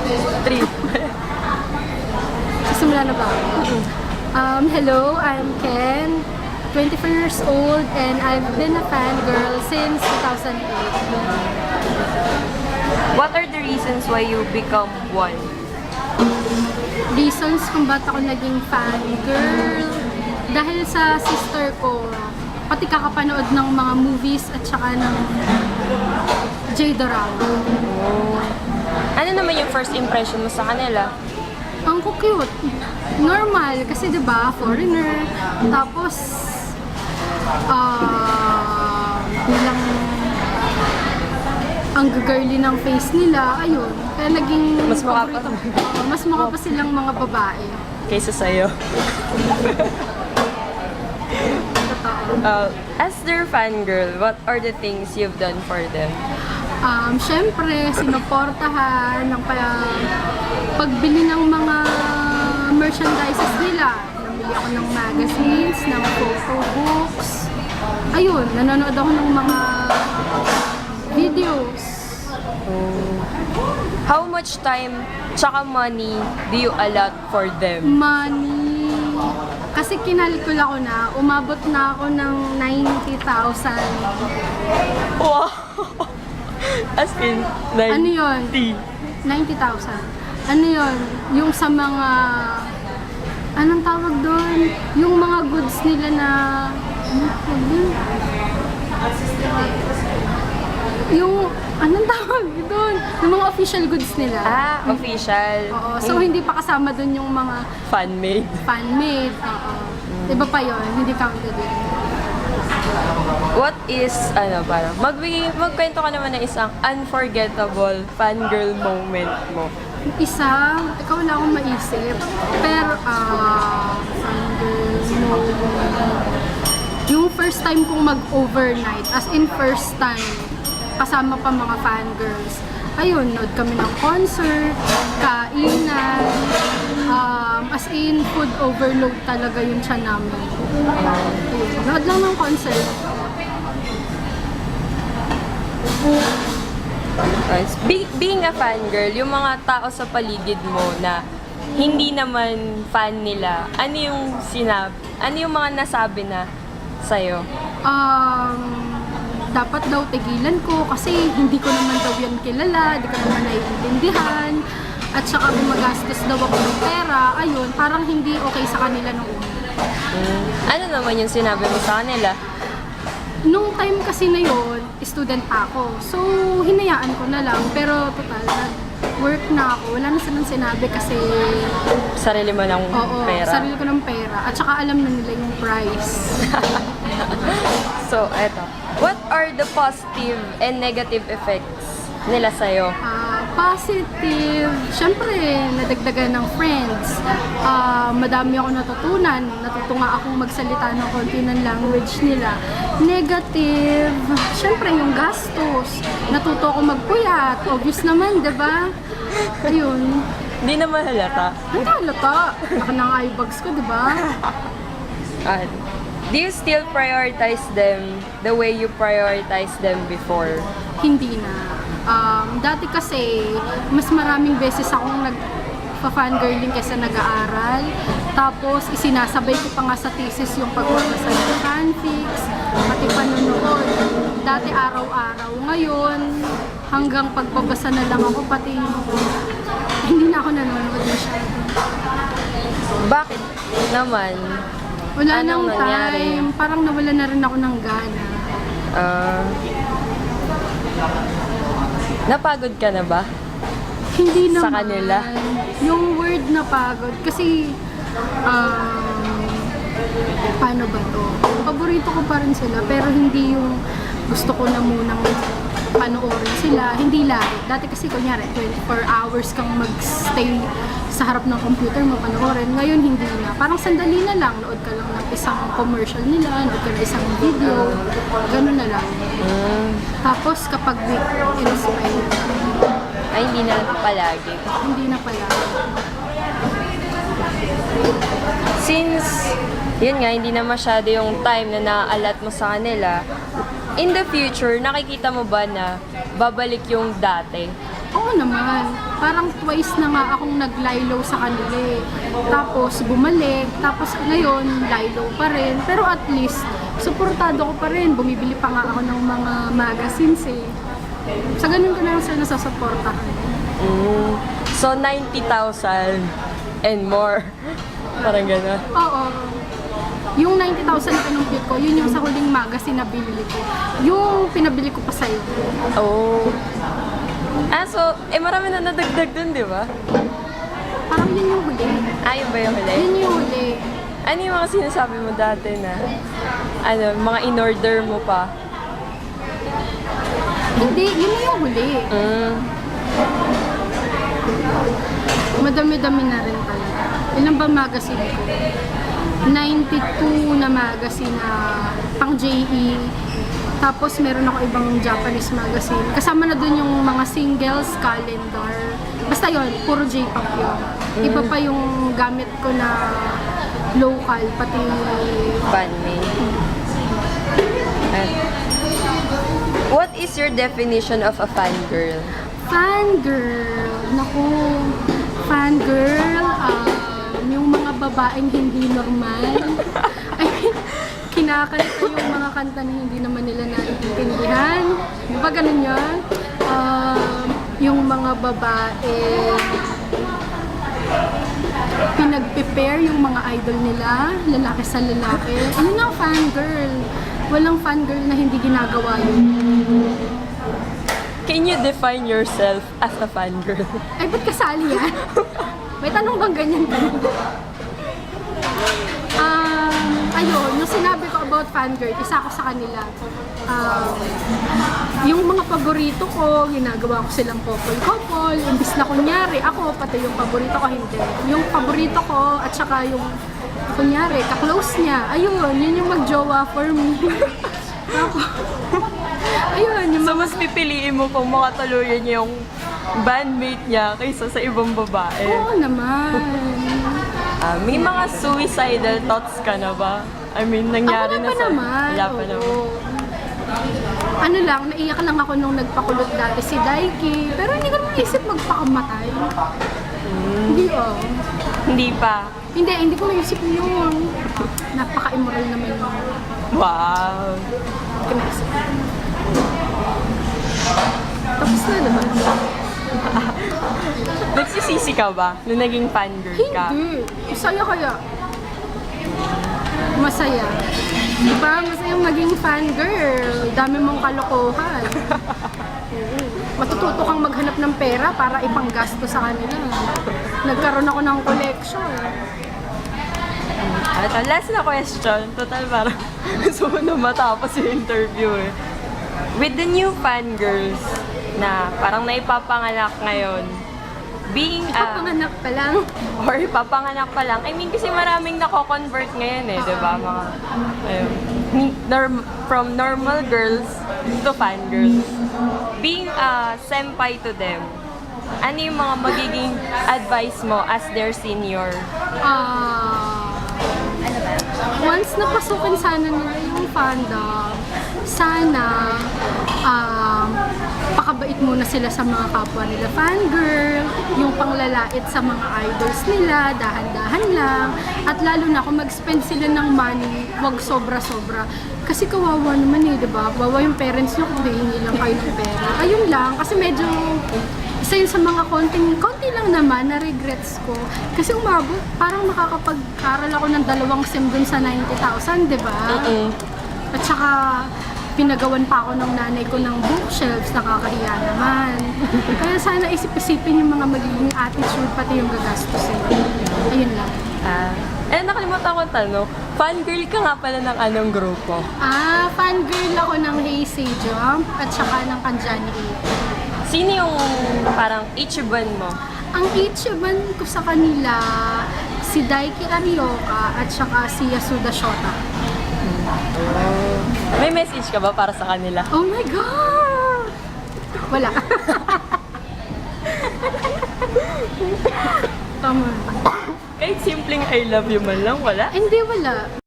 3. Simula na ba? Hello, I'm Ken, 24 years old, and I've been a fangirl since 2008. What are the reasons why you become one? Reasons kung ba't ako naging fangirl, dahil sa sister ko, pati kakapanood ng mga movies at saka ng J-drama. Ano naman yung first impression mo sa kanila? Ang cute. Normal, kasi 'di ba, foreigner. Tapos bilang ang girly ng face nila, ayun. Kaya naging Mas mukha pa. mas mukha pa silang mga babae. Kaysa sa'yo. Totoo. As their fangirl, what are the things you've done for them? Syempre, sinuportahan ng pagbili ng mga merchandises nila. Namili ako ng magazines, ng photo books. Ayun, nanonood ako ng mga videos. How much time tsaka money do you allot for them? Money. Kasi kinalkula ko na, umabot na ako ng 90,000. Wow! As in, like, Ano yun? 90,000. Ano yun? Yung sa mga... Anong tawag doon? Yung mga goods nila na... Anong tawag doon? Yung... Anong tawag doon? Yung mga official goods nila. Official. Oo. So, hindi pa kasama doon yung mga Fan-made. fan-made. Oo. Iba pa yun. Hindi counted yun. What is, parang, magkwento ka naman ng isang unforgettable fangirl moment mo. Isa, ikaw wala akong maisip. Pero, fangirl moment. Yung first time kong mag-overnight, as in first time, kasama pa mga fangirls. Ayun, nood kami ng concert, kainan, as in food overload talaga yung tiyan namin. Ayun, nood lang ng concert. Being a fangirl, yung mga tao sa paligid mo na hindi naman fan nila, ano yung mga nasabi na sa'yo? Dapat daw tigilan ko kasi hindi ko naman daw yan kilala, hindi ko naman naiintindihan. At saka gumagastos daw ako ng pera, ayun, parang hindi okay sa kanila nung una. Ano naman yung sinabi mo sa kanila? Nung time kasi na yun, student ako. So, hinayaan ko na lang. Pero total, nag-work na ako. Wala na silang sinabi kasi... Sarili mo ng pera? Sarili ko ng pera. At saka alam na nila yung price. So, eto. What are the positive and negative effects nila sa'yo? Positive, syempre, nadagdagan ng friends. Madami ako natutunan. Natutunga akong magsalita ng konti ng language nila. Negative, syempre yung gastos. Natuto ako magpuyat. Obvious naman, di ba? Ayun. Hindi naman halata. Ang halata. Baka ng eyebags ko, di ba? Do you still prioritize them the way you prioritize them before? Hindi na. Dati kasi, mas maraming beses akong nagpa-fangirling kaysa nag-aaral. Tapos, isinasabay ko pa nga sa thesis yung pagbabasa ng fanfics, pati panonood. Dati araw-araw. Ngayon, hanggang pagbabasa na lang ako, pati hindi na ako nanonood masyado. Bakit naman? Wala Anong nang nangyari? time. Parang nawala na rin ako ng gana. Napagod ka na ba? Hindi naman. Sa kanila? Yung word na pagod. Kasi, paano ba to? Paborito ko pa rin sila, pero hindi yung gusto ko na munang panoorin sila. Hindi lagi. Dati kasi, kunyari, 24 hours kang mag-stay sa harap ng computer mo panoorin. Ngayon, hindi na. Parang sandali na lang. Nood ka lang ng isang commercial nila, nood ka ng isang video. Ganun na lang. Tapos, kapag inspire, Ay, hindi na palagi. hindi na pala. Since, yun nga, hindi na masyado yung time na naaalat mo sa kanila, in the future, nakikita mo ba na babalik yung dati Oo naman. Parang twice na nga akong nag-lie-low sa kanila eh. Tapos bumalik, tapos ngayon, lie-low pa rin. Pero at least, suportado ko pa rin. Bumibili pa nga ako ng mga magazines eh. Sa ganun ko na lang sila nasasuportahan. So, 90,000 and more. Parang gano'n. Oo. Yung 90,000 na pinumpit ko, yun yung sa huling magazine na binili ko. Yung pinabili ko pa sa'yo. Oh. So, marami na nadagdag dun, di ba? Parang yun yung huli. Yun ba yung huli? Yun yung huli. Ano yung mga sinasabi mo dati na, mga in-order mo pa? Hindi, yun na yung huli. Madami-dami na rin talaga. Ilan ba magazine ko? 92 na magazine na pang JE. Tapos meron ako ibang Japanese magazine. Kasama na dun yung mga singles, calendar. Basta yon, puro J-pop yun. Iba pa yung gamit ko na local, pati Fan-made. What is your definition of a fangirl? fangirl. Naku, fangirl, yung mga babaeng hindi normal. I mean, kinakanta yung mga kanta na hindi naman nila naiintindihan. Di ba ganun yun? Yung mga babae pinag-prepare yung mga idol nila, lalaki sa lalaki. Ano na fangirl? Walang fangirl na hindi ginagawa yun. Can you define yourself as a fangirl? Ay, ba't kasali yan? May tanong bang ganyan kanina? Ayun, yung sinabi ko about fangirl, isa ko sa kanila. Yung mga paborito ko, ginagawa ko silang couple-couple. Imbis na kunyari, ako, pati yung paborito ko, hindi. Yung paborito ko, at saka yung kunyari, ka-close niya. Ayun, yun yung mag-jowa for me. Tapos, ayun, yung So, mas pipiliin mo kung makatuluyan niya yung bandmate niya kaysa sa ibang babae. oo naman. May mga suicidal thoughts ka na ba? I mean, nangyari Ako na sa... naman. Wala pa oo. naman. Ano lang, naiyak lang ako nung nagpakulot dati si Daiki. Pero hindi ko naman isip magpakamatay. Hindi Hindi pa. Hindi ko naisip yun. Napaka-immoral naman yun. Wow. Hindi ko naisip. Tapos na naman. Nagsisisi ka ba nung naging fangirl ka? Hindi. Masaya kaya. Masaya. Diba? Masaya maging fangirl. Dami mong kalokohan. Oo. Matututo kang maghanap ng pera para ipanggasto sa kanila. Nagkaroon ako ng collection. Ito, last na question. Total, parang gusto mo na matapos yung interview eh. With the new fangirls na parang naipapanganak ngayon, being Papanganak pa lang. or papanganak pa lang. I mean, kasi maraming nako-convert ngayon eh, di ba? Mga, from normal girls to fangirls. Being a senpai to them, ano yung mga magiging advice mo as their senior? Once napasukin sana nila yung fandom, sana pakabait muna sila sa mga kapwa nila fangirl, yung panglalait sa mga idols nila, dahan-dahan lang, at lalo na kung mag-spend sila ng money, wag sobra-sobra. Kasi kawawa naman eh, diba? Kawawa yung parents nyo kung hihingi lang kayo ng pera. Ayun lang, kasi medyo isa yun sa mga konti lang naman na regrets ko. Kasi umabot, parang makakapag-aral ako ng 2 sem dun sa 90,000, di ba? At saka, pinagawan pa ako ng nanay ko ng bookshelves, nakakahiya naman. Kaya sana isip-isipin yung mga magiging attitude, pati yung gagastusin. Ayun lang. Nakalimutan ko tanong, fangirl ka nga pala ng anong grupo? Fangirl ako ng Heisei Jump at saka ng Kanjani 8. Sino yung parang ichiban mo? Ang ichiban ko sa kanila, si Daiki Arioka at saka si Yasuda Shota. May message ka ba para sa kanila? Oh my God! Wala. Tama. Kahit simpleng I love you man lang, wala? Hindi, wala.